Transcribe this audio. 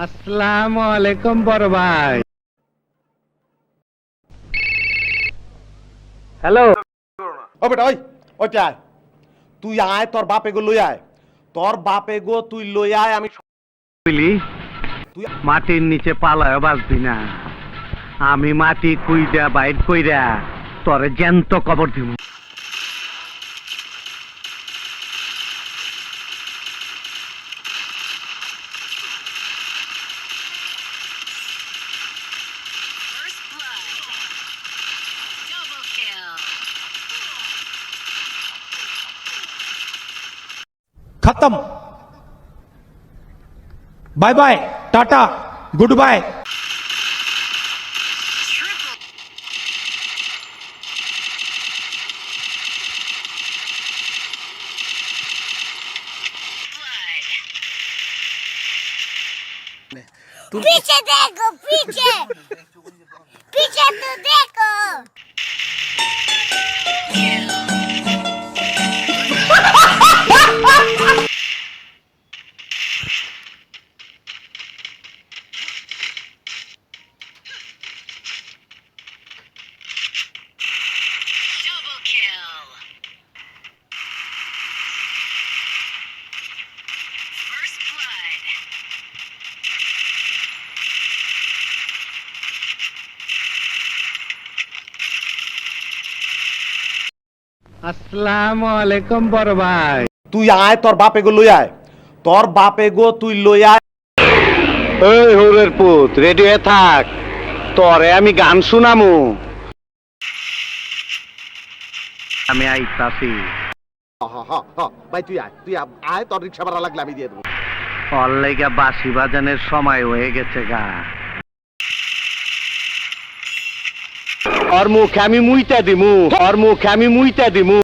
আসসালামু আলাইকুম বড় ভাই। হ্যালো। ও বেটা ওই ওইটা আয়, তুই আয়, তোর বাপে গো লই আয়, তোর বাপে গো তুই লই আয়। আমি বুঝলি, তুই মাটির নিচে পালায় বাঁচবি না। আমি মাটি কুইরা বাইর কইরা তোরে জ্যান্ত কবর দিব। First blood. Double kill. खत्म। Bye bye, tata, goodbye. Triple blood. पीछे देखो, पीछे पीछे तो देखो। Double kill. First blood. আসসালামু আলাইকুম বড় ভাই। তুই আয়, তোর বাপে গো লই আয়, তোর বাপে গো তুই লই আয়। এই হোরের পুত, রেডি হয়ে থাক, তোরে আমি গান শুনামু। আমি আইতাছি। ভাই তুই আয়, তুই আয়, তোর রিক্সা ভাড়া লাগলে আমি দিয়ে দেবো। ওর লাইগা বাঁশি বাজানের সময় হয়ে গেছে গা। ওর মুখে আমি মুইতা দিমু, ওর মুখে আমি মুইতা দিমু।